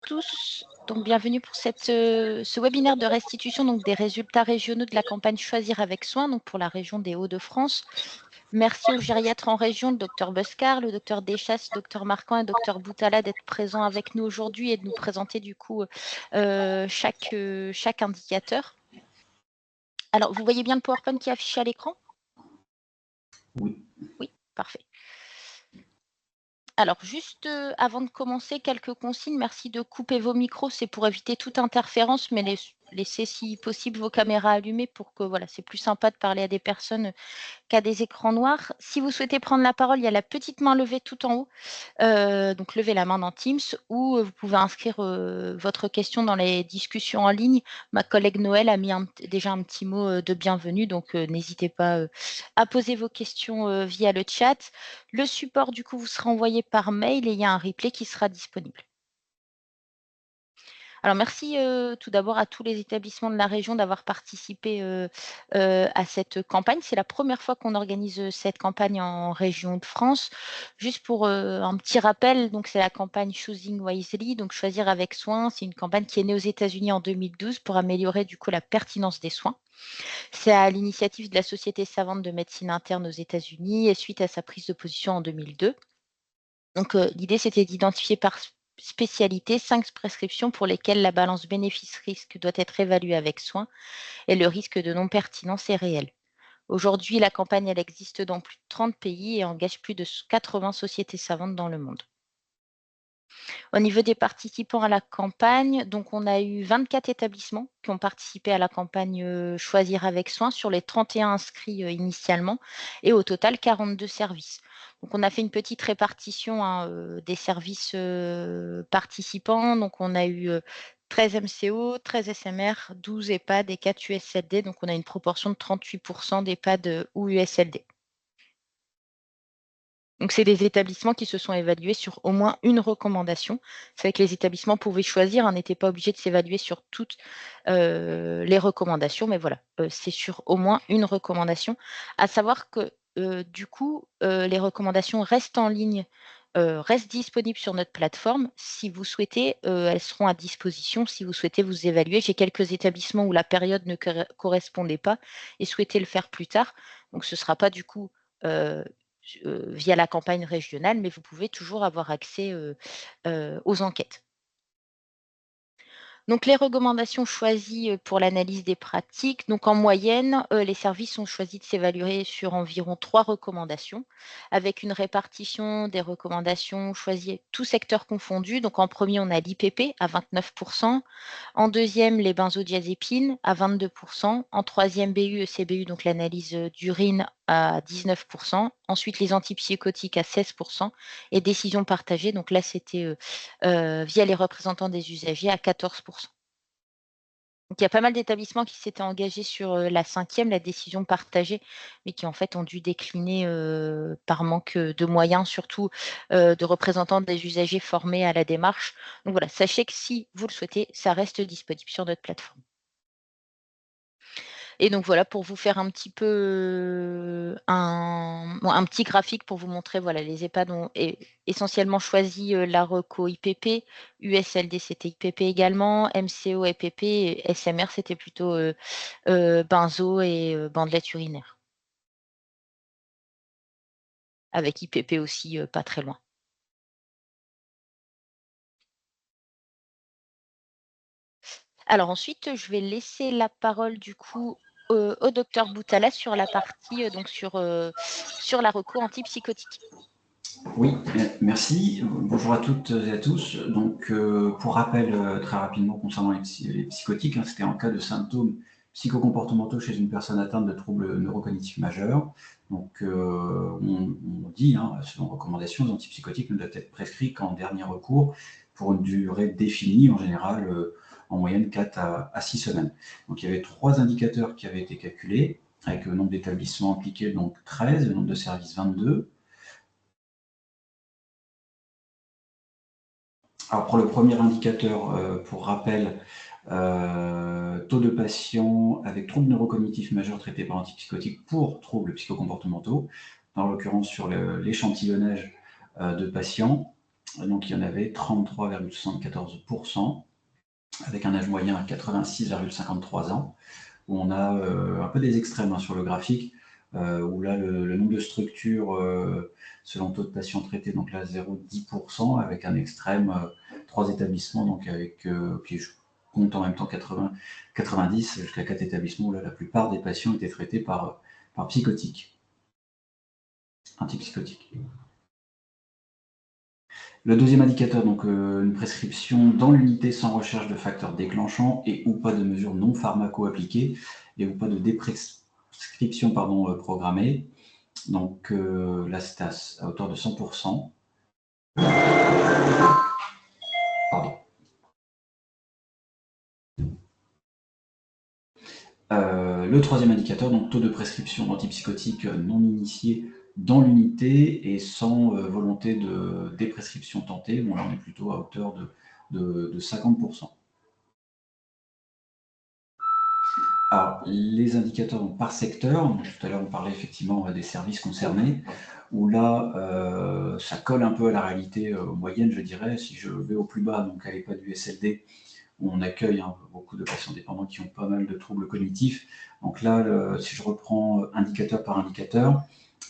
tous, donc bienvenue pour ce webinaire de restitution donc, des résultats régionaux de la campagne Choisir avec soin donc pour la région des Hauts-de-France. Merci aux gériatres en région, le Dr Buscar, le Dr Deschasses, le Dr Marquand et le Dr Boutala d'être présents avec nous aujourd'hui et de nous présenter du coup chaque indicateur. Alors, vous voyez bien le PowerPoint qui est affiché à l'écran? Oui. Oui, parfait. Alors, juste avant de commencer, quelques consignes. Merci de couper vos micros, c'est pour éviter toute interférence, mais laissez si possible vos caméras allumées pour que voilà, c'est plus sympa de parler à des personnes qu'à des écrans noirs. Si vous souhaitez prendre la parole, il y a la petite main levée tout en haut. Donc, levez la main dans Teams ou vous pouvez inscrire votre question dans les discussions en ligne. Ma collègue Noël a mis déjà un petit mot de bienvenue, donc n'hésitez pas à poser vos questions via le chat. Le support, du coup, vous sera envoyé par mail et il y a un replay qui sera disponible. Alors, merci tout d'abord à tous les établissements de la région d'avoir participé à cette campagne. C'est la première fois qu'on organise cette campagne en région de France. Juste pour un petit rappel, donc c'est la campagne Choosing Wisely, donc choisir avec soin. C'est une campagne qui est née aux États-Unis en 2012 pour améliorer du coup la pertinence des soins. C'est à l'initiative de la Société savante de médecine interne aux États-Unis et suite à sa prise de position en 2002. Donc, l'idée, c'était d'identifier par spécialité 5 prescriptions pour lesquelles la balance bénéfice-risque doit être évaluée avec soin et le risque de non-pertinence est réel. Aujourd'hui, la campagne, elle existe dans plus de 30 pays et engage plus de 80 sociétés savantes dans le monde. Au niveau des participants à la campagne, donc on a eu 24 établissements qui ont participé à la campagne Choisir avec soin sur les 31 inscrits initialement et au total 42 services. Donc on a fait une petite répartition des services participants. Donc on a eu 13 MCO, 13 SMR, 12 EHPAD et 4 USLD. Donc on a une proportion de 38% d'EHPAD ou USLD. Donc, c'est des établissements qui se sont évalués sur au moins une recommandation. C'est vrai que les établissements pouvaient choisir, n'étaient pas obligés de s'évaluer sur toutes les recommandations, mais voilà, c'est sur au moins une recommandation. À savoir que du coup, les recommandations restent en ligne, restent disponibles sur notre plateforme. Si vous souhaitez, elles seront à disposition si vous souhaitez vous évaluer. J'ai quelques établissements où la période ne correspondait pas et souhaitaient le faire plus tard. Donc, ce ne sera pas du coup via la campagne régionale, mais vous pouvez toujours avoir accès aux enquêtes. Donc, les recommandations choisies pour l'analyse des pratiques. Donc, en moyenne, les services ont choisi de s'évaluer sur environ 3 recommandations, avec une répartition des recommandations choisies tous secteurs confondus. Donc, en premier, on a l'IPP à 29%. En deuxième, les benzodiazépines à 22%. En troisième, BU, ECBU, donc l'analyse d'urine à 19%. Ensuite, les antipsychotiques à 16%. Et décision partagée, donc là, c'était via les représentants des usagers à 14%. Donc, il y a pas mal d'établissements qui s'étaient engagés sur la 5e, la décision partagée, mais qui en fait ont dû décliner par manque de moyens, surtout de représentants des usagers formés à la démarche. Donc voilà, sachez que si vous le souhaitez, ça reste disponible sur notre plateforme. Et donc voilà, pour vous faire un petit peu un petit graphique pour vous montrer, voilà, les EHPAD ont essentiellement choisi la reco IPP, USLD c'était IPP également, MCO EPP, et SMR c'était plutôt benzo et bandelette urinaire. Avec IPP aussi pas très loin. Alors ensuite, je vais laisser la parole du coup au docteur Boutala sur la partie donc sur la reco antipsychotique. Oui, merci. Bonjour à toutes et à tous. Donc, pour rappel, très rapidement concernant les psychotiques, c'était en cas de symptômes psychocomportementaux chez une personne atteinte de troubles neurocognitifs majeurs. Donc, on dit, selon recommandation, les antipsychotiques ne doivent être prescrits qu'en dernier recours pour une durée définie, en général, en moyenne 4 à 6 semaines. Donc, il y avait 3 indicateurs qui avaient été calculés, avec le nombre d'établissements impliqués, donc 13, le nombre de services 22. Alors pour le premier indicateur, pour rappel, taux de patients avec troubles neurocognitifs majeurs traités par antipsychotiques pour troubles psychocomportementaux, dans l'occurrence sur l'échantillonnage de patients. Donc, il y en avait 33,74%, avec un âge moyen à 86,53 ans, où on a un peu des extrêmes hein, sur le graphique, où là, le nombre de structures selon taux de patients traités, donc là, 0,10%, avec un extrême, 3 établissements, donc avec, puis je compte en même temps 90, jusqu'à 4 établissements, où là, la plupart des patients étaient traités par psychotiques, antipsychotiques. Le deuxième indicateur, donc une prescription dans l'unité sans recherche de facteurs déclenchants et ou pas de mesures non pharmaco-appliquées et ou pas de déprescription programmée. Donc là, c'est à hauteur de 100%. Pardon. Le troisième indicateur, donc taux de prescription d'antipsychotiques non initiés dans l'unité et sans volonté de déprescription tentée. Bon, là, on est plutôt à hauteur de 50%. Alors, les indicateurs donc, par secteur, tout à l'heure on parlait effectivement des services concernés, où là, ça colle un peu à la réalité moyenne, je dirais. Si je vais au plus bas, donc à l'EHPAD du SLD, où on accueille beaucoup de patients dépendants qui ont pas mal de troubles cognitifs. Donc là, si je reprends indicateur par indicateur,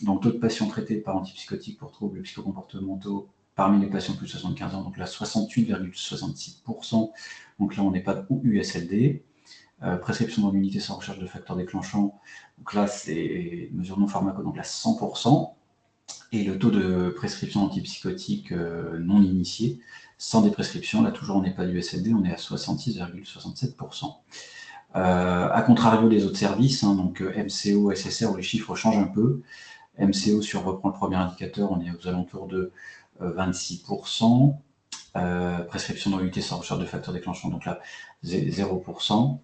donc taux de patients traités par antipsychotiques pour troubles psychocomportementaux parmi les patients de plus de 75 ans, donc là 68,66%, donc là on n'est pas ou USLD. Prescription dans l'unité sans recherche de facteurs déclenchants, donc là c'est mesure non pharmaco, donc là 100%, et le taux de prescription antipsychotique non initié, sans des prescriptions, là toujours on n'est pas du SLD, on est à 66,67%. A contrario des autres services, hein, donc MCO, SSR, où les chiffres changent un peu. MCO, si on reprend le premier indicateur, on est aux alentours de 26%. Prescription dans l'unité sans recherche de facteurs déclenchants, donc là 0%.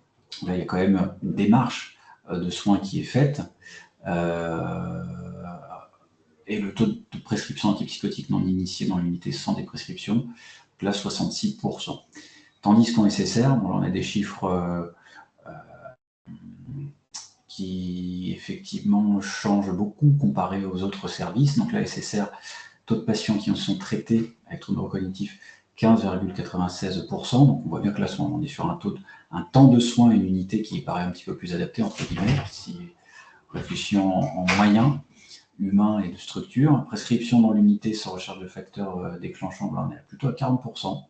Là, il y a quand même une démarche de soins qui est faite. Et le taux de prescription antipsychotique non initié dans l'unité sans des prescriptions, là 66%. Tandis qu'en SSR, bon, on a des chiffres qui effectivement changent beaucoup comparé aux autres services. Donc là, SSR, taux de patients qui en sont traités avec troubles neurocognitifs, 15,96%. Donc on voit bien que là, on est sur un temps de soins et une unité qui paraît un petit peu plus adaptée, entre guillemets, si on réfléchit en moyens humains et de structure. Prescription dans l'unité sans recherche de facteurs déclenchants, là, on est plutôt à 40%.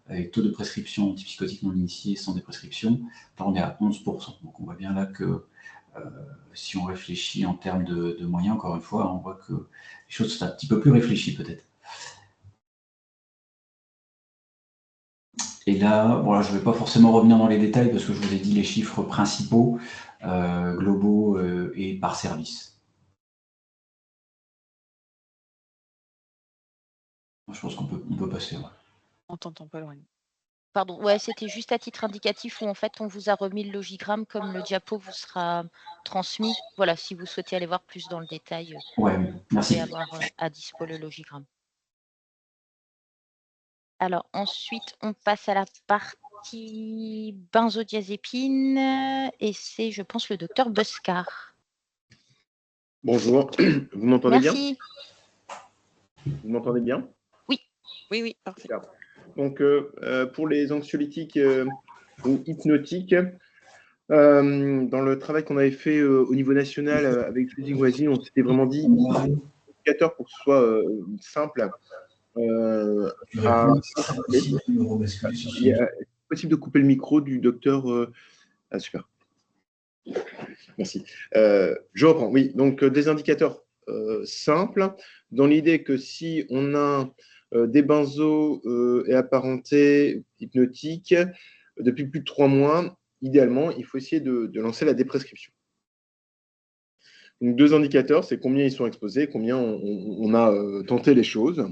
Avec taux de prescription antipsychotique non initié sans des prescriptions, là, on est à 11%. Donc on voit bien là que si on réfléchit en termes de moyens, encore une fois, on voit que les choses sont un petit peu plus réfléchies peut-être. Et là, bon, je ne vais pas forcément revenir dans les détails parce que je vous ai dit les chiffres principaux, globaux et par service. Je pense qu'on peut passer. Ouais. On t'entend pas loin. Pardon, ouais, c'était juste à titre indicatif où en fait on vous a remis le logigramme comme le diapo vous sera transmis. Voilà, si vous souhaitez aller voir plus dans le détail, ouais, vous pourrez avoir à dispo le logigramme. Alors ensuite, on passe à la partie benzodiazépine et c'est, je pense, le docteur Buscar. Bonjour, vous m'entendez bien? Merci. Vous m'entendez bien? Oui. Oui, oui, parfait. Super. Donc, pour les anxiolytiques ou hypnotiques, dans le travail qu'on avait fait au niveau national avec Julie Voisine, on s'était vraiment dit indicateur pour que ce soit simple. C'est possible de couper le micro du docteur. Ah, super. Merci. Je reprends. Oui, donc des indicateurs simples, dans l'idée que si on a des benzos et apparentés hypnotiques depuis plus de 3 mois, idéalement, il faut essayer de lancer la déprescription. Donc, 2 indicateurs, c'est combien ils sont exposés, combien on a tenté les choses.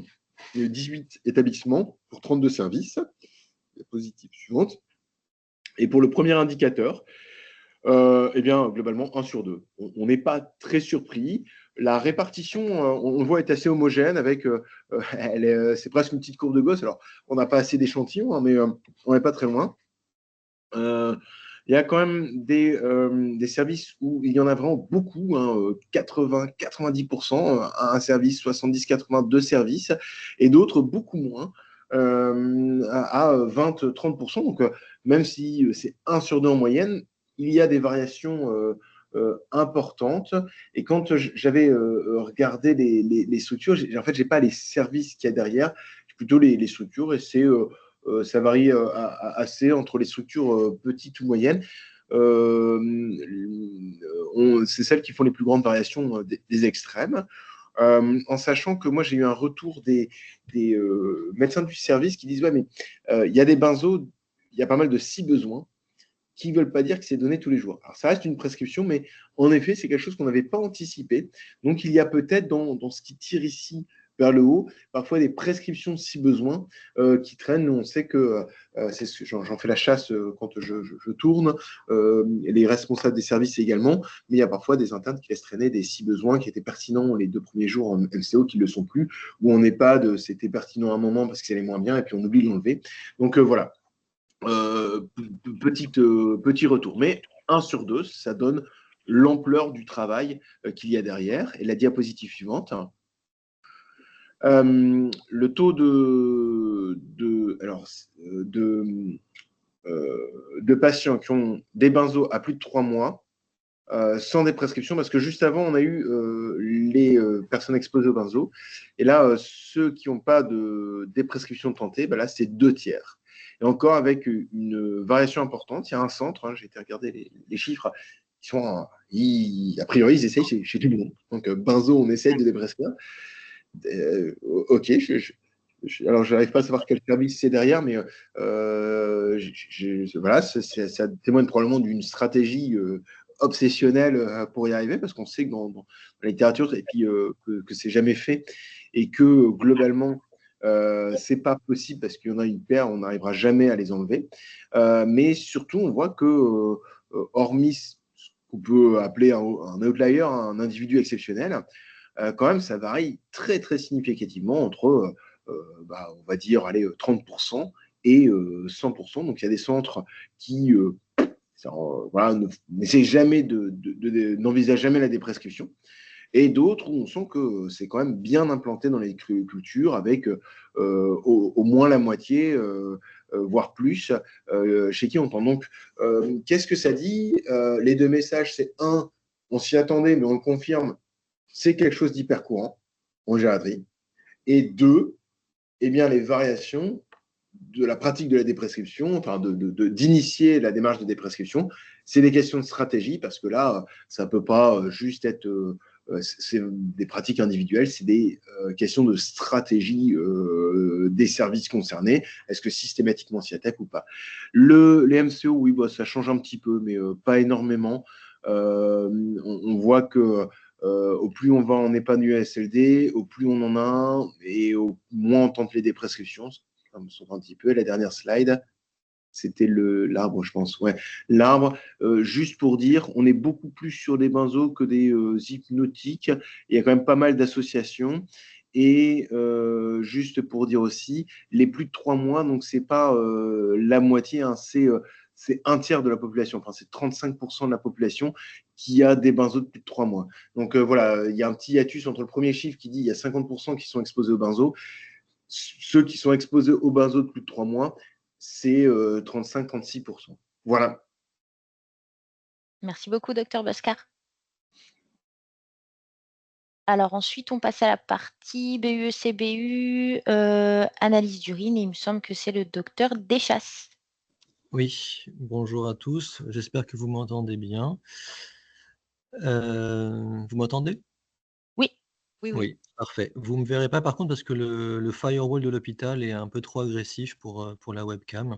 Il y a eu 18 établissements pour 32 services. La positive suivante. Et pour le premier indicateur, eh bien, globalement, 1 sur 2. On n'est pas très surpris. La répartition, on le voit, est assez homogène. C'est presque une petite courbe de Gauss. Alors, on n'a pas assez d'échantillons, hein, mais on n'est pas très loin. Il y a quand même des services où il y en a vraiment beaucoup, hein, 80-90%, un service, 70-82 services, et d'autres beaucoup moins, à 20-30%. Donc, même si c'est 1 sur 2 en moyenne, il y a des variations importantes. Et quand j'avais regardé les structures, en fait, je n'ai pas les services qu'il y a derrière, plutôt les structures, et ça varie assez entre les structures petites ou moyennes. C'est celles qui font les plus grandes variations des extrêmes. En sachant que moi, j'ai eu un retour des médecins du service qui disent, ouais, mais il y a des benzos, il y a pas mal de si besoins, qui ne veulent pas dire que c'est donné tous les jours. Alors, ça reste une prescription, mais en effet, c'est quelque chose qu'on n'avait pas anticipé. Donc, il y a peut-être dans ce qui tire ici vers le haut, parfois des prescriptions si besoin qui traînent. Nous, on sait que j'en fais la chasse quand je tourne, les responsables des services également, mais il y a parfois des internes qui laissent traîner des si besoins qui étaient pertinents les 2 premiers jours en MCO, qui ne le sont plus, ou en EHPAD, c'était pertinent à un moment parce que ça allait moins bien, et puis on oublie de l'enlever. Donc voilà. Petit retour. Mais 1 sur 2, ça donne l'ampleur du travail qu'il y a derrière. Et la diapositive suivante. Le taux de patients qui ont des benzos à plus de 3 mois sans des prescriptions, parce que juste avant, on a eu les personnes exposées aux benzos. Et là, ceux qui n'ont pas des prescriptions tentées, ben là, c'est 2 tiers. Et encore avec une variation importante. Il y a un centre, hein, j'ai été regarder les chiffres, a priori, ils essayent chez tout le monde. Donc, benzo, on essaye de les prescrire. Ok, alors je n'arrive pas à savoir quel service c'est derrière, mais voilà, ça témoigne probablement d'une stratégie obsessionnelle pour y arriver, parce qu'on sait que dans la littérature, et puis que c'est jamais fait, et que globalement, c'est pas possible parce qu'il y en a une paire, on n'arrivera jamais à les enlever. Mais surtout, on voit que, hormis ce qu'on peut appeler un outlier, un individu exceptionnel, quand même, ça varie très, très significativement entre, on va dire, allez, 30% et 100%. Donc, il y a des centres qui voilà, n'envisagent jamais la déprescription. Et d'autres où on sent que c'est quand même bien implanté dans les cultures, avec au moins la moitié, voire plus, chez qui on entend. Donc, qu'est-ce que ça dit? Les 2 messages, c'est 1, on s'y attendait, mais on le confirme, c'est quelque chose d'hyper courant en gériatrie. Et 2, eh bien, les variations de la pratique de la déprescription, enfin d'initier la démarche de déprescription, c'est des questions de stratégie, parce que là, ça ne peut pas juste être c'est des pratiques individuelles, c'est des questions de stratégie des services concernés. Est-ce que systématiquement s'y attaque ou pas? Les MCO, oui, ça change un petit peu, mais pas énormément. On voit que au plus on va en EHPAD USLD, au plus on en a un, et au moins on tente les déprescriptions. Ça me sauve un petit peu. La dernière slide, c'était l'arbre, je pense. Ouais, l'arbre, juste pour dire, on est beaucoup plus sur des benzos que des hypnotiques. Il y a quand même pas mal d'associations. Et juste pour dire aussi, les plus de 3 mois, donc c'est pas la moitié, hein, c'est 1/3 de la population, enfin c'est 35% de la population qui a des benzos de plus de 3 mois. Donc voilà, il y a un petit hiatus entre le premier chiffre qui dit il y a 50% qui sont exposés aux benzos. Ceux qui sont exposés aux benzos de plus de 3 mois, c'est 35-36%. Voilà. Merci beaucoup, docteur Boscar. Alors ensuite, on passe à la partie BUEC-BU, analyse d'urine, et il me semble que c'est le docteur Deschasses. Oui, bonjour à tous. J'espère que vous m'entendez bien. Vous m'entendez? Oui. Oui, parfait. Vous ne me verrez pas par contre parce que le firewall de l'hôpital est un peu trop agressif pour la webcam.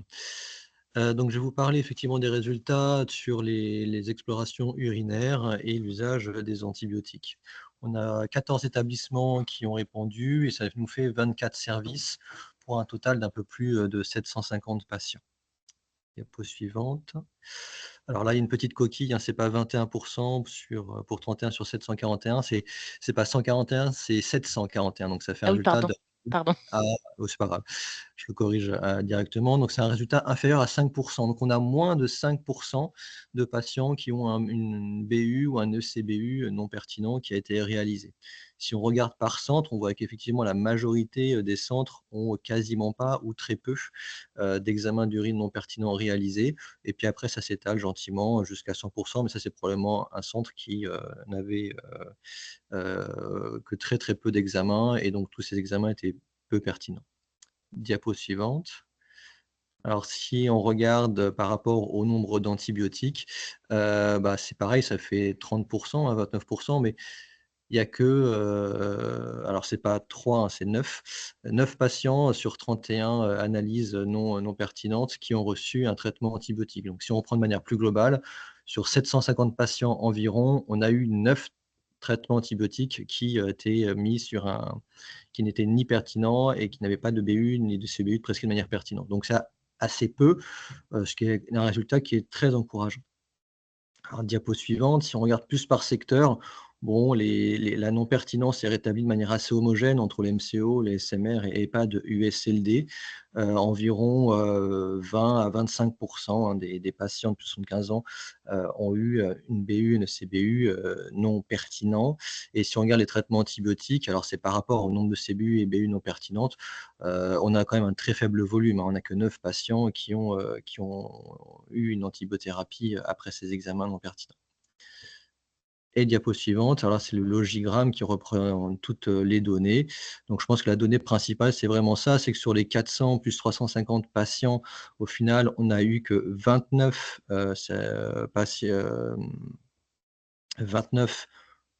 Donc je vais vous parler effectivement des résultats sur les explorations urinaires et l'usage des antibiotiques. On a 14 établissements qui ont répondu et ça nous fait 24 services pour un total d'un peu plus de 750 patients. Diapo suivante. Alors là, il y a une petite coquille, hein, c'est pas 21% pour 31 sur 741, c'est pas 141, c'est 741, donc ça fait un Ah oui, résultat pardon. Pardon. Ah, oh, c'est pas grave, je le corrige directement. Donc, c'est un résultat inférieur à 5%. Donc, on a moins de 5% de patients qui ont une BU ou un ECBU non pertinent qui a été réalisé. Si on regarde par centre, on voit qu'effectivement, la majorité des centres ont quasiment pas ou très peu d'examens d'urine non pertinents réalisés. Et puis après, ça s'étale gentiment jusqu'à 100%, mais ça, c'est probablement un centre qui n'avait que très, très peu d'examens et donc tous ces examens étaient peu pertinent. Diapo suivante. Alors, si on regarde par rapport au nombre d'antibiotiques, c'est pareil, ça fait 30%, 29%, mais il y a que, alors c'est pas 3, hein, c'est 9 patients sur 31 analyses non pertinentes qui ont reçu un traitement antibiotique. Donc, si on reprend de manière plus globale, sur 750 patients environ, on a eu 9 traitements antibiotiques qui étaient mis qui n'étaient ni pertinents et qui n'avaient pas de BU ni de CBU prescrits de manière pertinente. Donc, c'est assez peu, ce qui est un résultat qui est très encourageant. Alors, diapo suivante, si on regarde plus par secteur, bon, la non-pertinence est rétablie de manière assez homogène entre les MCO, les SMR et EHPAD USLD. Environ 20 à 25% des patients de plus de 75 ans ont eu une BU, une CBU non pertinent. Et si on regarde les traitements antibiotiques, alors c'est par rapport au nombre de CBU et BU non pertinentes, on a quand même un très faible volume, hein. On n'a que 9 patients qui ont eu une antibiothérapie après ces examens non pertinents. Et diapo suivante, alors là, c'est le logigramme qui représente toutes les données. Donc, je pense que la donnée principale, c'est vraiment ça, c'est que sur les 400 plus 350 patients, au final, on a eu que 29 29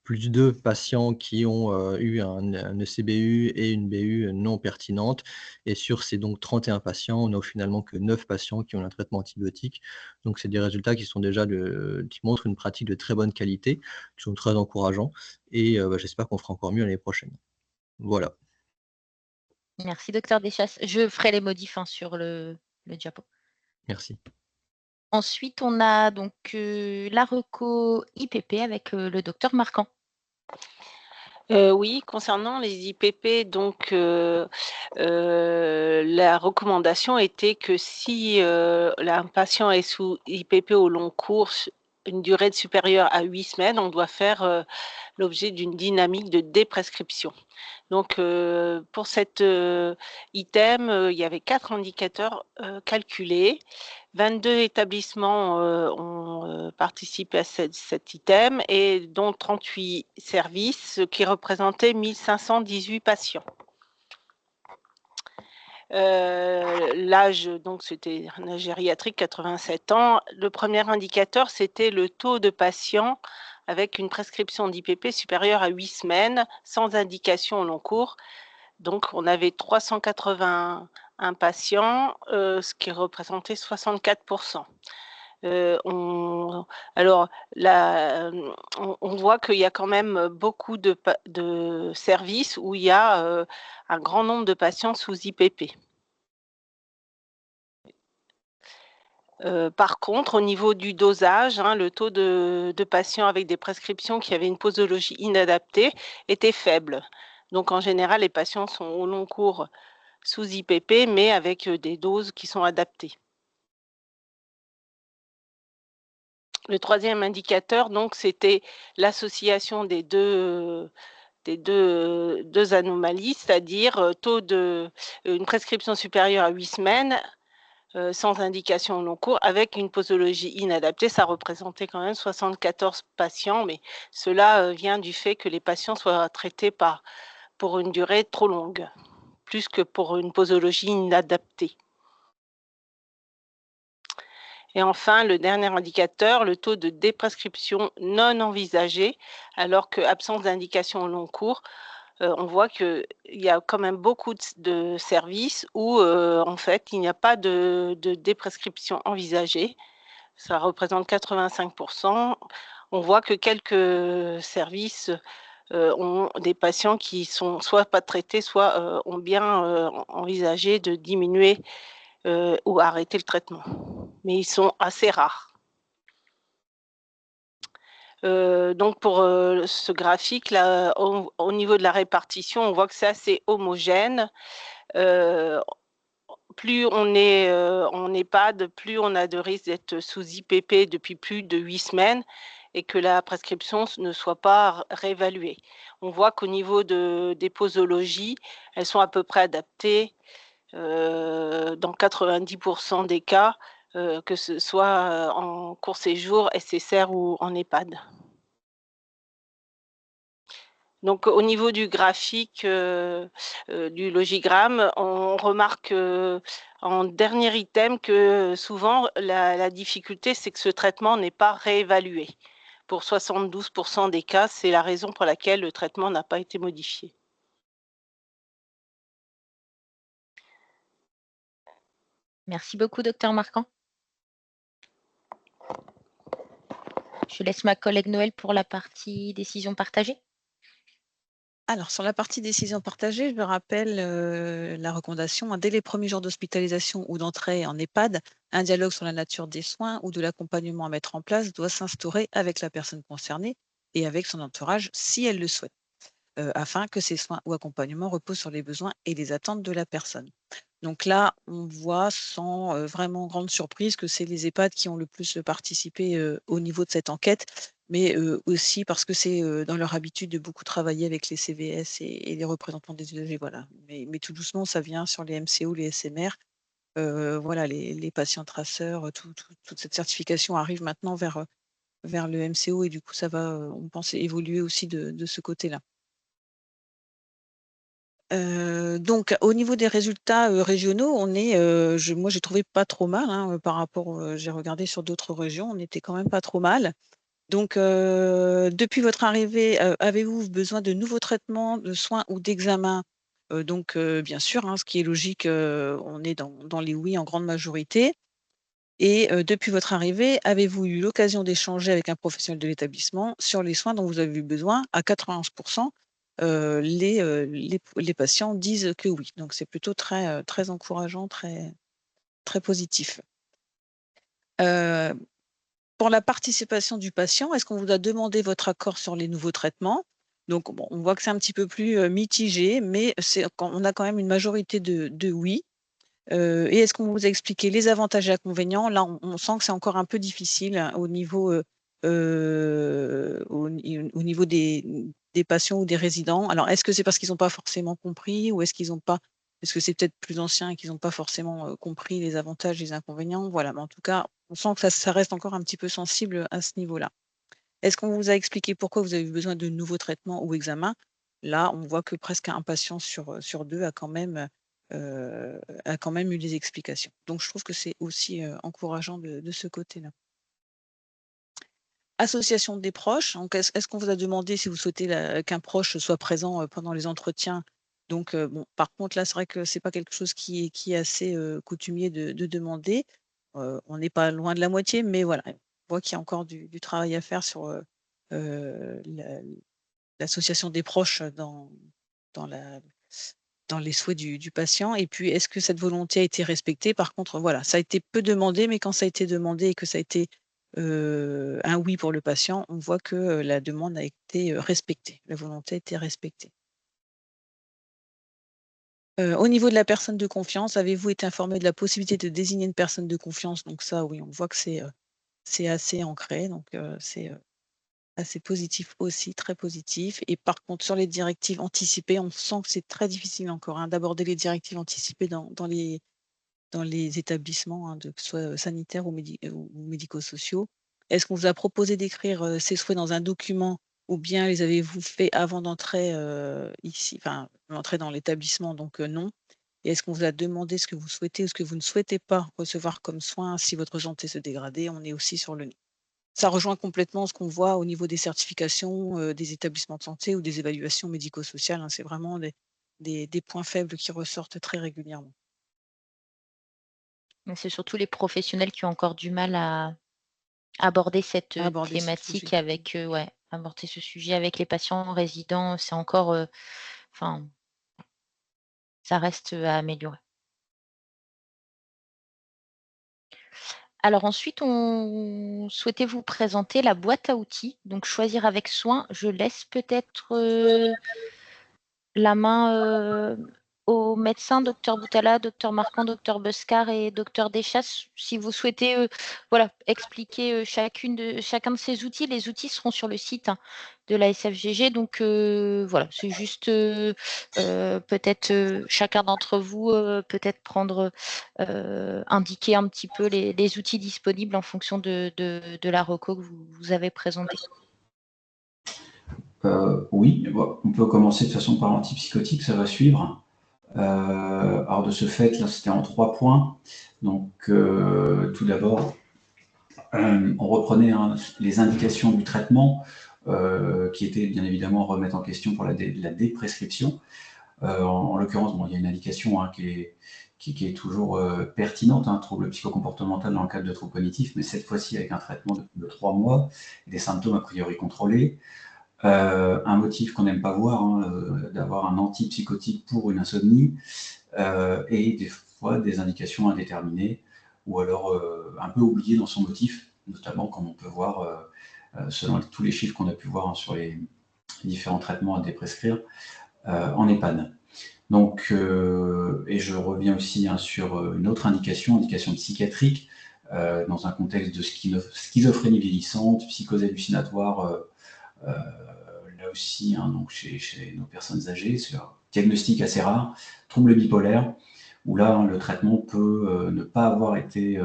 plus 2 patients qui ont eu un ECBU et une BU non pertinente. Et sur ces donc 31 patients, on n'a finalement que 9 patients qui ont un traitement antibiotique. Donc, c'est des résultats qui sont déjà qui montrent une pratique de très bonne qualité, qui sont très encourageants. Et j'espère qu'on fera encore mieux l'année prochaine. Voilà. Merci, docteur Deschasses. Je ferai les modifs sur le diapo. Merci. Ensuite, on a donc la reco IPP avec le docteur Marquand. Oui, concernant les IPP, donc la recommandation était que si un patient est sous IPP au long cours, une durée supérieure à 8 semaines, on doit faire l'objet d'une dynamique de déprescription. Donc, pour cet item, il y avait 4 indicateurs calculés. 22 établissements ont participé à cet item et dont 38 services, ce qui représentait 1518 patients. L'âge, donc c'était un âge gériatrique, 87 ans. Le premier indicateur, c'était le taux de patients avec une prescription d'IPP supérieure à 8 semaines, sans indication au long cours. Donc, on avait 381 patients, ce qui représentait 64%. Alors, on voit qu'il y a quand même beaucoup de services où il y a un grand nombre de patients sous IPP. Par contre, au niveau du dosage, le taux de patients avec des prescriptions qui avaient une posologie inadaptée était faible. Donc, en général, les patients sont au long cours sous IPP, mais avec des doses qui sont adaptées. Le troisième indicateur, donc, c'était l'association des deux anomalies, c'est-à-dire une prescription supérieure à 8 semaines, sans indication au long cours, avec une posologie inadaptée. Ça représentait quand même 74 patients, mais cela vient du fait que les patients soient traités pour une durée trop longue, plus que pour une posologie inadaptée. Et enfin, le dernier indicateur, le taux de déprescription non envisagée, alors que absence d'indication au long cours, on voit qu'il y a quand même beaucoup de services où, en fait, il n'y a pas de déprescription envisagée. Ça représente 85%. On voit que quelques services ont des patients qui sont soit pas traités, soit ont bien envisagé de diminuer ou arrêter le traitement. Mais ils sont assez rares. Donc pour ce graphique-là, au niveau de la répartition, on voit que c'est assez homogène. Plus on est en EHPAD, plus on a de risques d'être sous IPP depuis plus de 8 semaines et que la prescription ne soit pas réévaluée. On voit qu'au niveau des posologies, elles sont à peu près adaptées dans 90% des cas, que ce soit en court séjour, SSR ou en EHPAD. Donc au niveau du graphique, du logigramme, on remarque, en dernier item que souvent la difficulté, c'est que ce traitement n'est pas réévalué. Pour 72% des cas, c'est la raison pour laquelle le traitement n'a pas été modifié. Merci beaucoup, docteur Marquand. Je laisse ma collègue Noël pour la partie décision partagée. Alors, sur la partie décision partagée, je rappelle la recommandation, dès les premiers jours d'hospitalisation ou d'entrée en EHPAD, un dialogue sur la nature des soins ou de l'accompagnement à mettre en place doit s'instaurer avec la personne concernée et avec son entourage si elle le souhaite, afin que ces soins ou accompagnements reposent sur les besoins et les attentes de la personne. Donc là, on voit sans vraiment grande surprise que c'est les EHPAD qui ont le plus participé au niveau de cette enquête, mais aussi parce que c'est dans leur habitude de beaucoup travailler avec les CVS et les représentants des usagers. Voilà. Mais tout doucement, ça vient sur les MCO, les SMR. Voilà, les patients traceurs, toute cette certification arrive maintenant vers le MCO et du coup, ça va, on pense, évoluer aussi de ce côté-là. Donc au niveau des résultats, régionaux, on est, moi j'ai trouvé pas trop mal, hein, par rapport, j'ai regardé sur d'autres régions, on était quand même pas trop mal. Donc depuis votre arrivée, avez-vous besoin de nouveaux traitements, de soins ou d'examens? Donc bien sûr, hein, ce qui est logique, on est dans les oui en grande majorité et depuis votre arrivée, avez-vous eu l'occasion d'échanger avec un professionnel de l'établissement sur les soins dont vous avez eu besoin? À 91 les patients disent que oui. Donc c'est plutôt très, très encourageant, très, très positif. Heu, pour la participation du patient, est-ce qu'on vous a demandé votre accord sur les nouveaux traitements? Donc bon, on voit que c'est un petit peu plus, mitigé, mais on a quand même une majorité de oui. Et est-ce qu'on vous a expliqué les avantages et inconvénients? Là, on sent que c'est encore un peu difficile, hein, au niveau des patients ou des résidents. Alors, est-ce que c'est parce qu'ils n'ont pas forcément compris ou est-ce que c'est peut-être plus ancien et qu'ils n'ont pas forcément, compris les avantages et les inconvénients? Voilà, mais en tout cas, on sent que ça reste encore un petit peu sensible à ce niveau-là. Est-ce qu'on vous a expliqué pourquoi vous avez eu besoin de nouveaux traitements ou examens? Là, on voit que presque un patient sur 2 a quand même eu des explications. Donc je trouve que c'est aussi, encourageant de ce côté-là. Association des proches, donc est-ce qu'on vous a demandé si vous souhaitez qu'un proche soit présent, pendant les entretiens? Donc bon, par contre là, c'est vrai que c'est pas quelque chose qui est assez, coutumier de demander. On n'est pas loin de la moitié, mais voilà, on voit qu'il y a encore du travail à faire sur, la l'association des proches dans la dans les souhaits du patient et puis est-ce que cette volonté a été respectée? Par contre, voilà, ça a été peu demandé, mais quand ça a été demandé et que ça a été, un oui pour le patient, on voit que, la demande a été, respectée. La volonté a été respectée. Au niveau de la personne de confiance, avez-vous été informé de la possibilité de désigner une personne de confiance? Donc ça, oui, on voit que c'est assez ancré, donc c'est, assez positif aussi, très positif et par contre sur les directives anticipées, on sent que c'est très difficile encore, hein, d'aborder les directives anticipées dans les établissements, hein, que ce soit, sanitaires ou médico-sociaux. Est-ce qu'on vous a proposé d'écrire, ces souhaits dans un document ou bien les avez-vous fait avant d'entrer, ici enfin, d'entrer dans l'établissement donc non? Et est-ce qu'on vous a demandé ce que vous souhaitez ou ce que vous ne souhaitez pas recevoir comme soin si votre santé se dégradait? On est aussi sur le non. Ça rejoint complètement ce qu'on voit au niveau des certifications, des établissements de santé ou des évaluations médico-sociales, hein. C'est vraiment des points faibles qui ressortent très régulièrement. Mais c'est surtout les professionnels qui ont encore du mal à aborder cette, À aborder ce thématique sujet. avec, ouais, aborder ce sujet avec les patients résidents, c'est encore, enfin, ça reste, à améliorer. Alors ensuite, on souhaitait vous présenter la boîte à outils. Donc choisir avec soin. Je laisse peut-être la main aux médecins, docteur Boutala, docteur Marquand, docteur Bescar et docteur Deschasses. Si vous souhaitez voilà, expliquer chacun de ces outils, les outils seront sur le site de la SFGG. Donc voilà, c'est juste peut-être chacun d'entre vous peut-être prendre, indiquer un petit peu les outils disponibles en fonction de la reco que vous avez présentée. Oui, bon, on peut commencer de façon par l'antipsychotique, ça va suivre. Alors de ce fait, là, c'était en 3 points. Donc, tout d'abord, on reprenait les indications du traitement, qui étaient bien évidemment remettre en question pour la déprescription. En l'occurrence, bon, il y a une indication qui est toujours pertinente, trouble psychocomportemental dans le cadre de troubles cognitifs, mais cette fois-ci avec un traitement de 3 mois, et des symptômes a priori contrôlés. Un motif qu'on n'aime pas voir, d'avoir un antipsychotique pour une insomnie, et des fois des indications indéterminées, ou alors un peu oubliées dans son motif, notamment comme on peut voir, selon tous les chiffres qu'on a pu voir sur les différents traitements à déprescrire en EHPAD. Donc, et je reviens aussi sur une autre indication psychiatrique, dans un contexte de schizophrénie vieillissante, psychose hallucinatoire, là aussi, donc chez nos personnes âgées, sur diagnostic assez rare, trouble bipolaire, où là, le traitement peut ne pas avoir été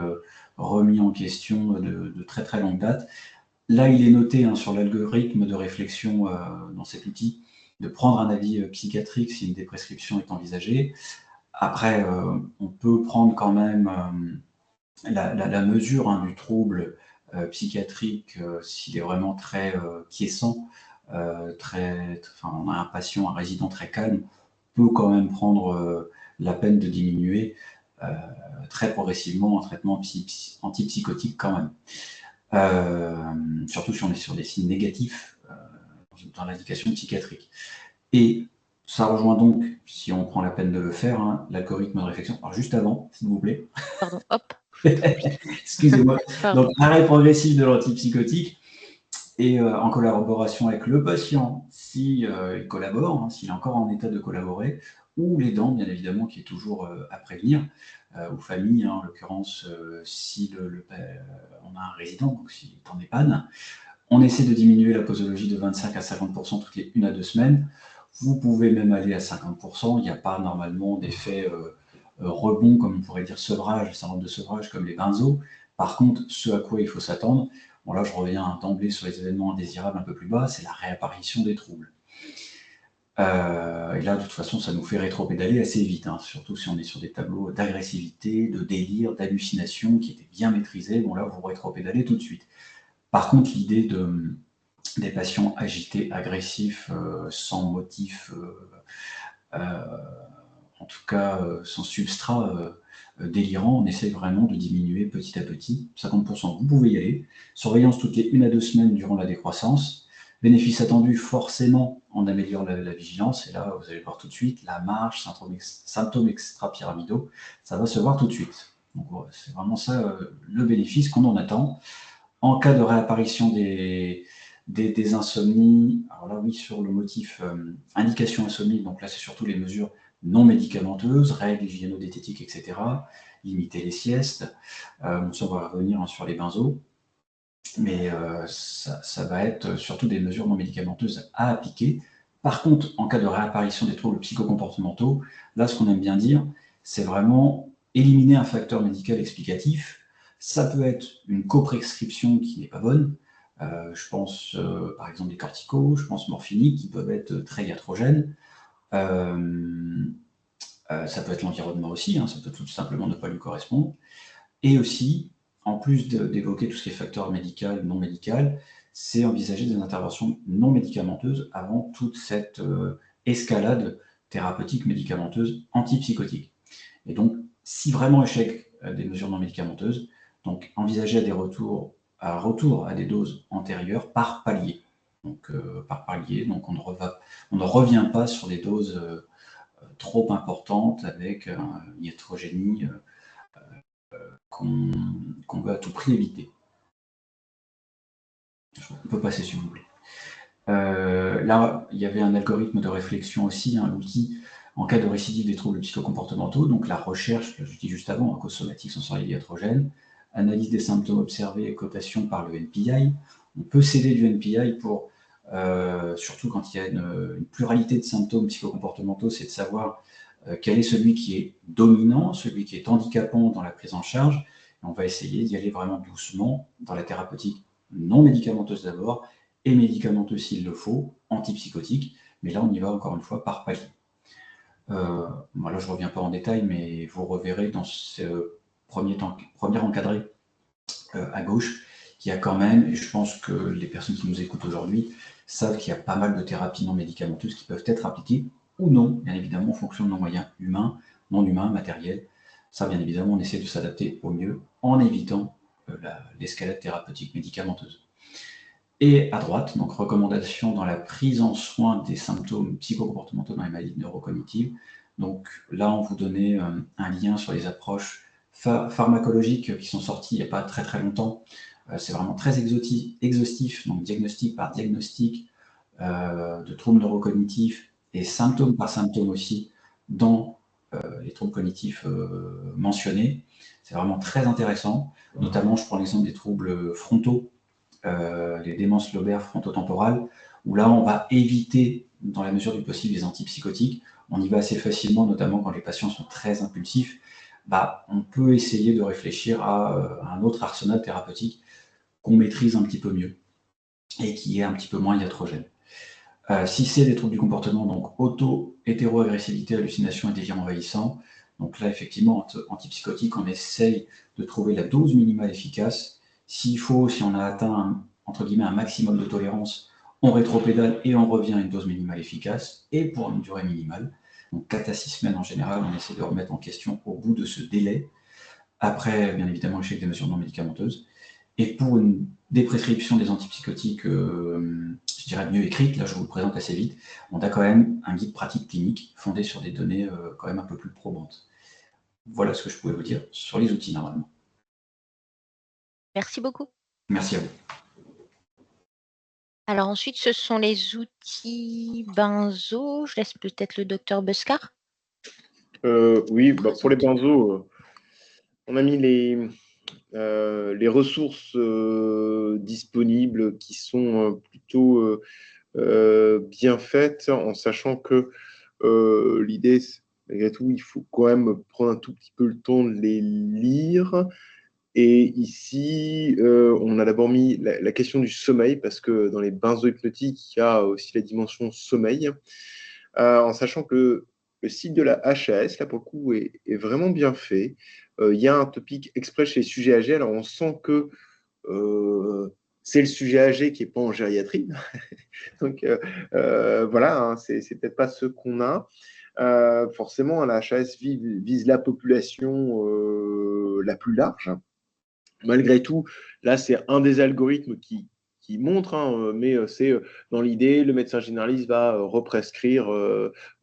remis en question de très très longue date. Là, il est noté sur l'algorithme de réflexion dans cet outil de prendre un avis psychiatrique si une déprescription est envisagée. Après, on peut prendre quand même la mesure du trouble psychiatrique s'il est vraiment très quiescent. On a un patient, un résident très calme, peut quand même prendre la peine de diminuer très progressivement un traitement antipsychotique quand même. Surtout si on est sur des signes négatifs dans l'indication psychiatrique. Et ça rejoint donc, si on prend la peine de le faire, l'algorithme de réflexion. Alors juste avant, s'il vous plaît. Pardon, hop. Excusez-moi. Donc, arrêt progressif de l'antipsychotique, et en collaboration avec le patient, s'il collabore, s'il est encore en état de collaborer, ou l'aidant, bien évidemment, qui est toujours à prévenir, ou famille, en l'occurrence, si on a un résident, donc s'il est en EHPAD. On essaie de diminuer la posologie de 25 à 50% toutes les 1 à 2 semaines. Vous pouvez même aller à 50%. Il n'y a pas normalement d'effet rebond, comme on pourrait dire sevrage, syndrome de sevrage, comme les benzos. Par contre, ce à quoi il faut s'attendre, bon là je reviens d'emblée sur les événements indésirables un peu plus bas, c'est la réapparition des troubles. Et là, de toute façon, ça nous fait rétropédaler assez vite, surtout si on est sur des tableaux d'agressivité, de délire, d'hallucination qui étaient bien maîtrisés. Bon là, vous rétropédalez tout de suite. Par contre, l'idée des patients agités, agressifs, sans motif, en tout cas sans substrat délirant, on essaie vraiment de diminuer petit à petit, 50%. Vous pouvez y aller. Surveillance toutes les 1 à 2 semaines durant la décroissance. Bénéfice attendu, forcément, on améliore la vigilance. Et là, vous allez voir tout de suite, la marche, symptômes extra-pyramidaux, ça va se voir tout de suite. Donc, c'est vraiment ça le bénéfice qu'on en attend. En cas de réapparition des insomnies, alors là oui, sur le motif indication insomnie, donc là c'est surtout les mesures non médicamenteuses, règles hygiéno-diététiques, etc. Limiter les siestes. Ça, on va revenir sur les benzos. Mais ça va être surtout des mesures non médicamenteuses à appliquer. Par contre, en cas de réapparition des troubles psychocomportementaux, là, ce qu'on aime bien dire, c'est vraiment éliminer un facteur médical explicatif. Ça peut être une coprescription qui n'est pas bonne. Je pense par exemple des corticos, je pense morphiniques qui peuvent être très iatrogènes. Ça peut être l'environnement aussi, ça peut tout simplement ne pas lui correspondre. Et aussi, en plus d'évoquer tout ce qui est facteur médical, non médical, c'est envisager des interventions non médicamenteuses avant toute cette escalade thérapeutique médicamenteuse antipsychotique. Et donc, si vraiment échec des mesures non médicamenteuses, donc envisager des retour à des doses antérieures par palier. Donc, donc on ne revient pas sur des doses trop importantes avec une hétérogénie qu'on veut à tout prix éviter. On peut passer si vous voulez. Là, il y avait un algorithme de réflexion aussi, l'outil en cas de récidive des troubles psychocomportementaux, donc la recherche, je dis juste avant, cause somatique sensorielle iatrogène, analyse des symptômes observés et cotation par le NPI. On peut s'aider du NPI pour, surtout quand il y a une pluralité de symptômes psychocomportementaux, c'est de savoir quel est celui qui est dominant, celui qui est handicapant dans la prise en charge. Et on va essayer d'y aller vraiment doucement dans la thérapeutique non médicamenteuse d'abord, et médicamenteuse s'il le faut, antipsychotique, mais là on y va encore une fois par palier. Là je ne reviens pas en détail, mais vous reverrez dans ce premier encadré à gauche qu'il y a quand même, et je pense que les personnes qui nous écoutent aujourd'hui savent qu'il y a pas mal de thérapies non médicamenteuses qui peuvent être appliquées ou non, bien évidemment en fonction de nos moyens humains, non humains, matériels. Ça, bien évidemment, on essaie de s'adapter au mieux en évitant l'escalade thérapeutique médicamenteuse. Et à droite, donc recommandations dans la prise en soin des symptômes psychocomportementaux dans les maladies neurocognitives. Donc là, on vous donnait un lien sur les approches pharmacologiques qui sont sorties il n'y a pas très très longtemps. C'est vraiment très exhaustif, donc diagnostic par diagnostic de troubles neurocognitifs et symptômes par symptômes aussi dans les troubles cognitifs mentionnés. C'est vraiment très intéressant. Notamment, je prends l'exemple des troubles frontaux, les démences lobaires frontotemporales, où là, on va éviter, dans la mesure du possible, les antipsychotiques. On y va assez facilement, notamment quand les patients sont très impulsifs. On peut essayer de réfléchir à un autre arsenal thérapeutique qu'on maîtrise un petit peu mieux et qui est un petit peu moins iatrogène. Si c'est des troubles du comportement, donc auto-hétéroagressivité, hallucination et délire envahissant, donc là, effectivement, antipsychotique, on essaye de trouver la dose minimale efficace. S'il faut, si on a atteint, entre guillemets, un maximum de tolérance, on rétropédale et on revient à une dose minimale efficace, et pour une durée minimale. Donc 4 à 6 semaines en général, on essaie de remettre en question au bout de ce délai, après, bien évidemment, l'échec des mesures non médicamenteuses. Et pour une déprescription des antipsychotiques, je dirais mieux écrite, là je vous le présente assez vite, on a quand même un guide pratique clinique fondé sur des données quand même un peu plus probantes. Voilà ce que je pouvais vous dire sur les outils normalement. Merci beaucoup. Merci à vous. Alors ensuite, ce sont les outils benzo. Je laisse peut-être le docteur Buscar. Oui, pour les benzos, on a mis les ressources disponibles qui sont plutôt bien faites, en sachant que l'idée, malgré tout, il faut quand même prendre un tout petit peu le temps de les lire. Et ici, on a d'abord mis la question du sommeil, parce que dans les benzo-hypnotiques, il y a aussi la dimension sommeil, en sachant que le site de la HAS, là, pour le coup, est vraiment bien fait. Il y a un topic exprès chez les sujets âgés. Alors, on sent que c'est le sujet âgé qui n'est pas en gériatrie. Donc, voilà, c'est peut-être pas ce qu'on a. Forcément, la HAS vise la population la plus large. Malgré tout, là, c'est un des algorithmes qui montre, mais c'est dans l'idée, le médecin généraliste va represcrire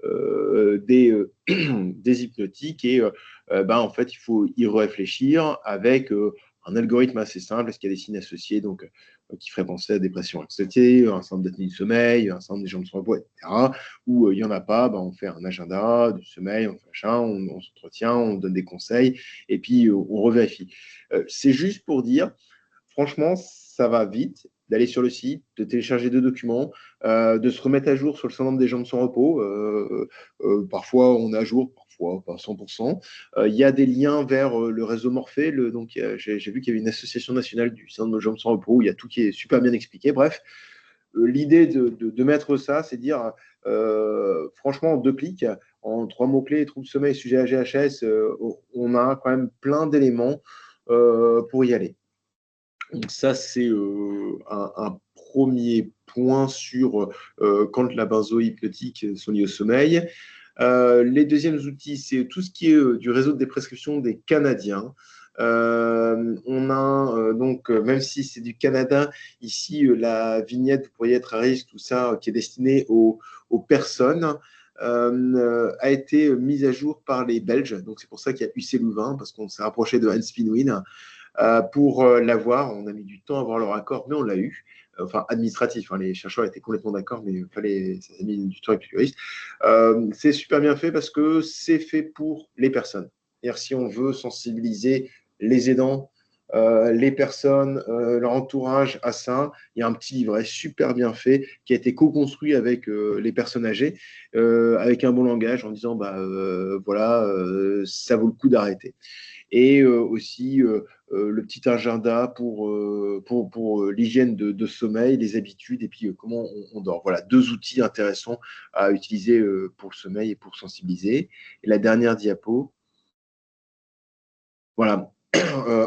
des hypnotiques et en fait, il faut y réfléchir avec un algorithme assez simple, parce qu'il y a des signes associés, donc qui ferait penser à dépression anxiété, un syndrome d'apnée du sommeil, un syndrome des jambes sur le repos, etc. Où il n'y en a pas, on fait un agenda du sommeil, on fait machin, on s'entretient, on donne des conseils, et puis on revérifie. C'est juste pour dire, franchement, ça va vite d'aller sur le site, de télécharger 2 documents, de se remettre à jour sur le syndrome des jambes sans repos. Parfois, on est à jour, parfois pas 100%. Il y a des liens vers le réseau Morphée. Donc, j'ai vu qu'il y avait une association nationale du syndrome des jambes sans repos où il y a tout qui est super bien expliqué. Bref, l'idée de mettre ça, c'est dire, franchement, en 2 clics, en 3 mots-clés, trouble sommeil, sujet AGHS, on a quand même plein d'éléments pour y aller. Donc ça, c'est un premier point sur quand la benzo-hypnotique sont liées au sommeil. Les deuxièmes outils, c'est tout ce qui est du réseau de déprescription des Canadiens. On a donc, même si c'est du Canada, ici, la vignette, vous pourriez être à risque, tout ça, qui est destiné aux personnes a été mise à jour par les Belges. Donc, c'est pour ça qu'il y a UC Louvain, parce qu'on s'est rapproché de Hans Pinwin pour l'avoir. On a mis du temps à avoir leur accord, mais on l'a eu. Enfin, administratif. Hein, les chercheurs étaient complètement d'accord, mais ça a mis du temps avec les juristes. C'est super bien fait parce que c'est fait pour les personnes. C'est-à-dire, si on veut sensibiliser les aidants, les personnes, leur entourage à ça, il y a un petit livret super bien fait qui a été co-construit avec les personnes âgées, avec un bon langage en disant voilà, ça vaut le coup d'arrêter. Et aussi le petit agenda pour l'hygiène de sommeil, les habitudes et puis comment on dort. Voilà, 2 outils intéressants à utiliser pour le sommeil et pour sensibiliser. Et la dernière diapo, voilà,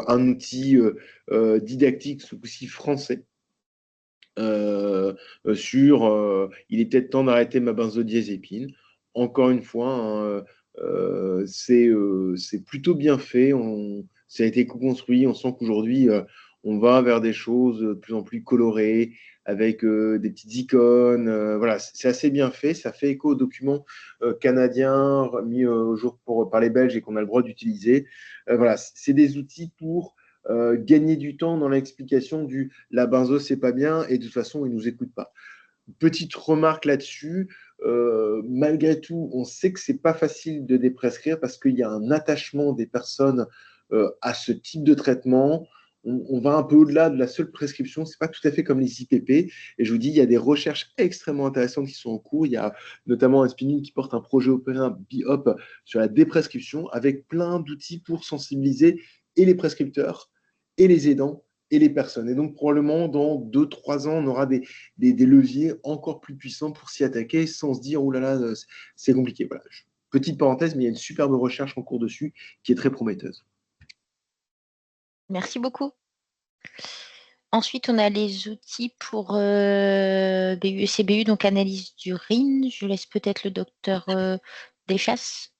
un outil didactique, ce coup-ci français, sur il est peut-être temps d'arrêter ma benzodiazépine. Encore une fois, hein, c'est plutôt bien fait. Ça a été co-construit. On sent qu'aujourd'hui, on va vers des choses de plus en plus colorées, avec des petites icônes. Voilà, c'est assez bien fait. Ça fait écho aux documents canadiens mis au jour par les Belges et qu'on a le droit d'utiliser. Voilà, c'est des outils pour gagner du temps dans l'explication du la benzo c'est pas bien et de toute façon ils nous écoutent pas. Petite remarque là-dessus, malgré tout, on sait que c'est pas facile de déprescrire parce qu'il y a un attachement des personnes à ce type de traitement. On va un peu au-delà de la seule prescription, c'est pas tout à fait comme les IPP. Et je vous dis, il y a des recherches extrêmement intéressantes qui sont en cours. Il y a notamment un spinning qui porte un projet européen BIOP sur la déprescription avec plein d'outils pour sensibiliser et les prescripteurs et les aidants et les personnes. Et donc, probablement, dans 2-3 ans, on aura des leviers encore plus puissants pour s'y attaquer sans se dire, oh là là, c'est compliqué. Voilà. Petite parenthèse, mais il y a une superbe recherche en cours dessus qui est très prometteuse. Merci beaucoup. Ensuite, on a les outils pour BU et CBU, donc analyse d'urine. Je laisse peut-être le docteur Deschasses.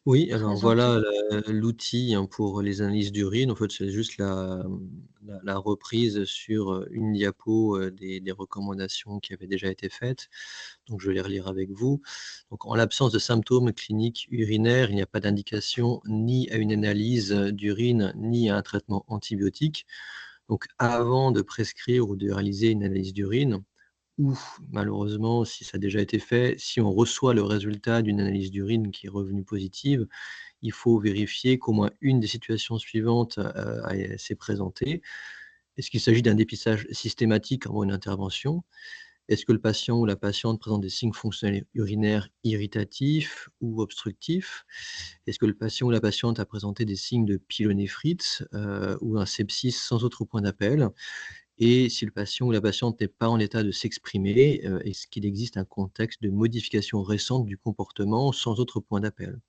Oui, alors Présenter. voilà l'outil pour les analyses d'urine. En fait, c'est juste la reprise sur une diapo des recommandations qui avaient déjà été faites. Donc, je vais les relire avec vous. Donc, en l'absence de symptômes cliniques urinaires, il n'y a pas d'indication ni à une analyse d'urine, ni à un traitement antibiotique. Donc, avant de prescrire ou de réaliser une analyse d'urine, ou malheureusement, si ça a déjà été fait, si on reçoit le résultat d'une analyse d'urine qui est revenue positive, il faut vérifier qu'au moins une des situations suivantes s'est présentée. Est-ce qu'il s'agit d'un dépistage systématique avant une intervention? Est-ce que le patient ou la patiente présente des signes fonctionnels urinaires irritatifs ou obstructifs? Est-ce que le patient ou la patiente a présenté des signes de pyélonéphrite ou un sepsis sans autre point d'appel? Et si le patient ou la patiente n'est pas en état de s'exprimer, est-ce qu'il existe un contexte de modification récente du comportement sans autre point d'appel?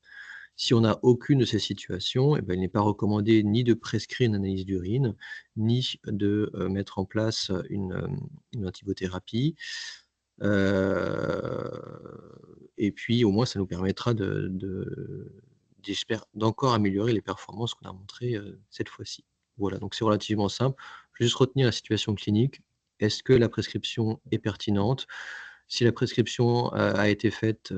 Si on n'a aucune de ces situations, il n'est pas recommandé ni de prescrire une analyse d'urine, ni de mettre en place une antibiothérapie. Et puis au moins ça nous permettra j'espère, d'encore améliorer les performances qu'on a montrées cette fois-ci. Voilà, donc c'est relativement simple. Juste retenir la situation clinique. Est-ce que la prescription est pertinente? Si la prescription a été faite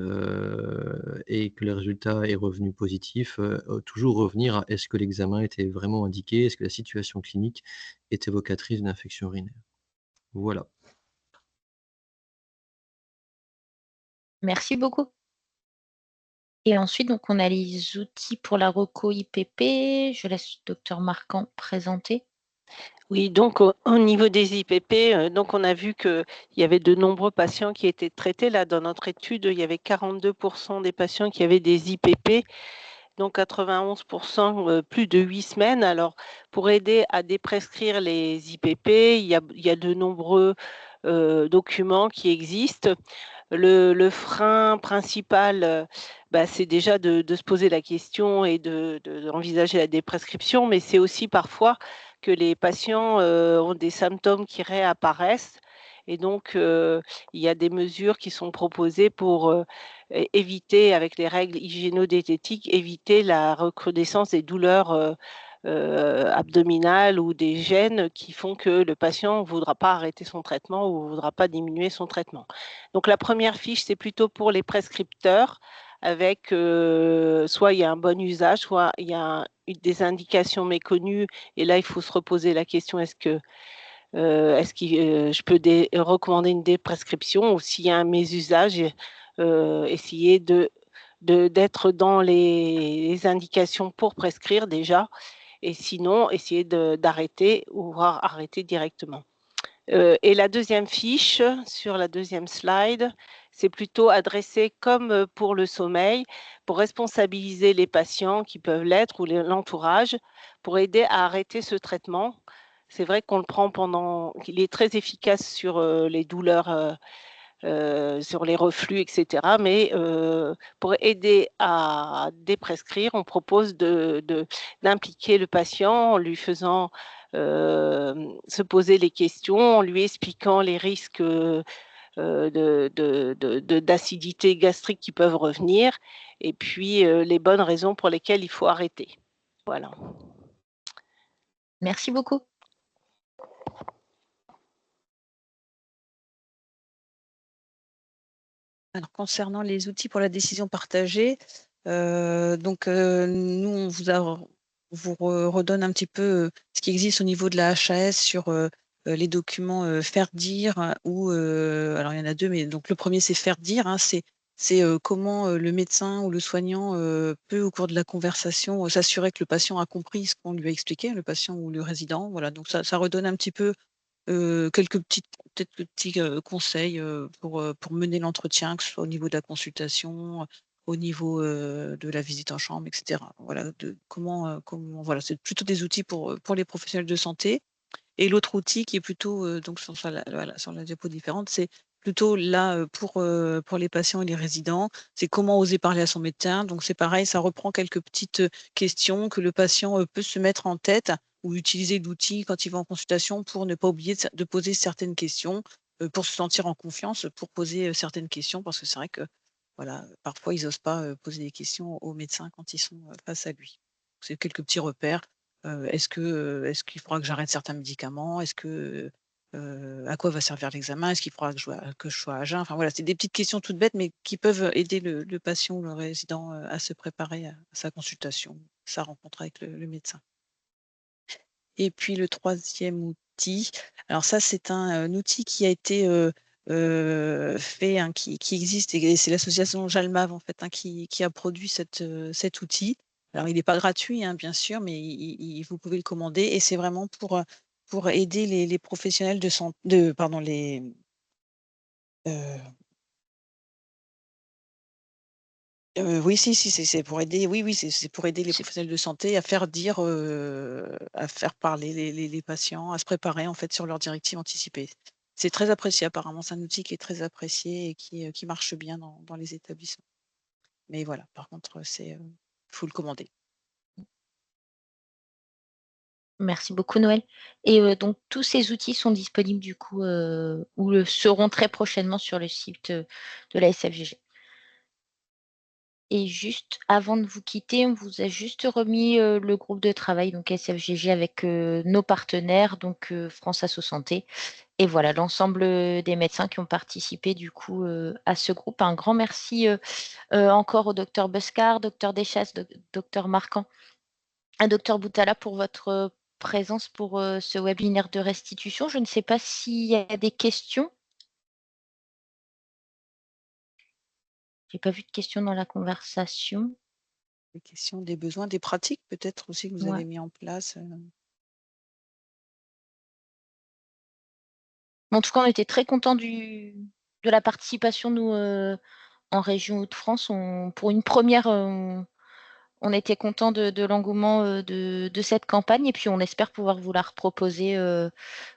et que le résultat est revenu positif, toujours revenir à est-ce que l'examen était vraiment indiqué? Est-ce que la situation clinique est évocatrice d'une infection urinaire? Voilà. Merci beaucoup. Et ensuite, donc, on a les outils pour la reco IPP. Je laisse le docteur Marquand présenter. Oui, donc au niveau des IPP, donc on a vu qu'il y avait de nombreux patients qui étaient traités. Là, dans notre étude, il y avait 42% des patients qui avaient des IPP, donc 91% plus de 8 semaines. Alors, pour aider à déprescrire les IPP, il y a de nombreux documents qui existent. Le frein principal, c'est déjà de se poser la question et d'envisager la déprescription, mais c'est aussi parfois que les patients ont des symptômes qui réapparaissent. Et donc, il y a des mesures qui sont proposées pour éviter, avec les règles hygiéno-diététiques, éviter la recrudescence des douleurs abdominales ou des gènes qui font que le patient ne voudra pas arrêter son traitement ou ne voudra pas diminuer son traitement. Donc la première fiche, c'est plutôt pour les prescripteurs avec soit il y a un bon usage, soit il y a des indications méconnues et là, il faut se reposer la question, est-ce que je peux recommander une déprescription ou s'il y a un mésusage, essayer d'être dans les indications pour prescrire déjà et sinon essayer d'arrêter ou voire arrêter directement. Et la deuxième fiche, sur la deuxième slide, c'est plutôt adressé comme pour le sommeil, pour responsabiliser les patients qui peuvent l'être ou l'entourage, pour aider à arrêter ce traitement. C'est vrai qu'on le prend qu'il est très efficace sur les douleurs, sur les reflux, etc. Mais pour aider à déprescrire, on propose d'impliquer le patient en lui faisant se poser les questions, en lui expliquant les risques d'acidité gastrique qui peuvent revenir et puis les bonnes raisons pour lesquelles il faut arrêter. Voilà. Merci beaucoup. Alors, concernant les outils pour la décision partagée, nous, on vous redonne un petit peu ce qui existe au niveau de la HAS sur les documents faire dire ou alors il y en a deux, mais donc le premier c'est faire dire, hein, c'est comment le médecin ou le soignant peut au cours de la conversation s'assurer que le patient a compris ce qu'on lui a expliqué, le patient ou le résident. Voilà, donc ça redonne un petit peu quelques petits conseils pour mener l'entretien, que ce soit au niveau de la consultation, au niveau de la visite en chambre, etc. Voilà, comment voilà, c'est plutôt des outils pour les professionnels de santé. Et l'autre outil qui est plutôt donc sur la diapo différente, c'est plutôt là pour les patients et les résidents, c'est comment oser parler à son médecin. Donc c'est pareil, ça reprend quelques petites questions que le patient peut se mettre en tête ou utiliser l'outil quand il va en consultation pour ne pas oublier de poser certaines questions, pour se sentir en confiance, pour poser certaines questions, parce que c'est vrai que voilà, parfois ils n'osent pas poser des questions aux médecins quand ils sont face à lui. C'est quelques petits repères. Est-ce qu'il faudra que j'arrête certains médicaments? À quoi va servir l'examen? Est-ce qu'il faudra que je sois à jeun? Enfin voilà, c'est des petites questions toutes bêtes, mais qui peuvent aider le patient ou le résident, à se préparer à sa consultation, sa rencontre avec le médecin. Et puis le troisième outil, alors ça c'est un outil qui a été, fait, hein, qui existe et c'est l'association JALMAV en fait, hein, qui a produit cet outil. Alors il n'est pas gratuit, hein, bien sûr, mais vous pouvez le commander et c'est vraiment pour aider les professionnels pardon, oui, si, c'est pour aider, oui, c'est pour aider les C'est professionnels de santé à faire dire, à faire parler les patients, à se préparer en fait sur leurs directives anticipées. C'est très apprécié apparemment, c'est un outil qui est très apprécié et qui marche bien dans les établissements. Mais voilà, par contre, faut le commander. Merci beaucoup Noël et donc tous ces outils sont disponibles du coup, ou seront très prochainement sur le site, de la SFGG. Et juste avant de vous quitter, on vous a juste remis, le groupe de travail donc SFGG avec, nos partenaires donc, France Asso Santé et voilà l'ensemble, des médecins qui ont participé du coup, à ce groupe. Un grand merci, encore au docteur Bescar, docteur Deschasses, docteur Marquand, à docteur Boutala pour votre présence pour, ce webinaire de restitution. Je ne sais pas s'il y a des questions? J'ai pas vu de questions dans la conversation. Les questions, des besoins, des pratiques peut-être aussi que vous Ouais. avez mis en place, En tout cas, on était très contents de la participation, nous, en région Hauts-de-France. Pour une première, on était contents de l'engouement, de cette campagne et puis on espère pouvoir vous la reproposer,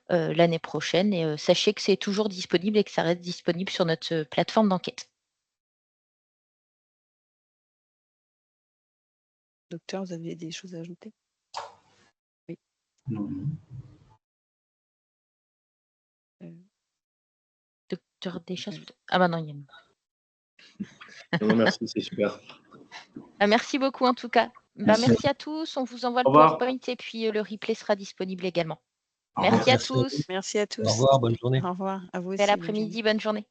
l'année prochaine et sachez que c'est toujours disponible et que ça reste disponible sur notre, plateforme d'enquête. Docteur, vous avez des choses à ajouter? Oui. Non, non. Docteur Deschasses? Oui. Ah bah non, il y a Non, merci, c'est super. merci beaucoup en tout cas. Merci à tous. On vous envoie le Au revoir. PowerPoint et puis le replay sera disponible également. Au revoir. Merci à Merci à vous. tous. Merci à Au tous. revoir, bonne journée. Au revoir. À vous Bel aussi. Bonne journée. après-midi, bonne journée.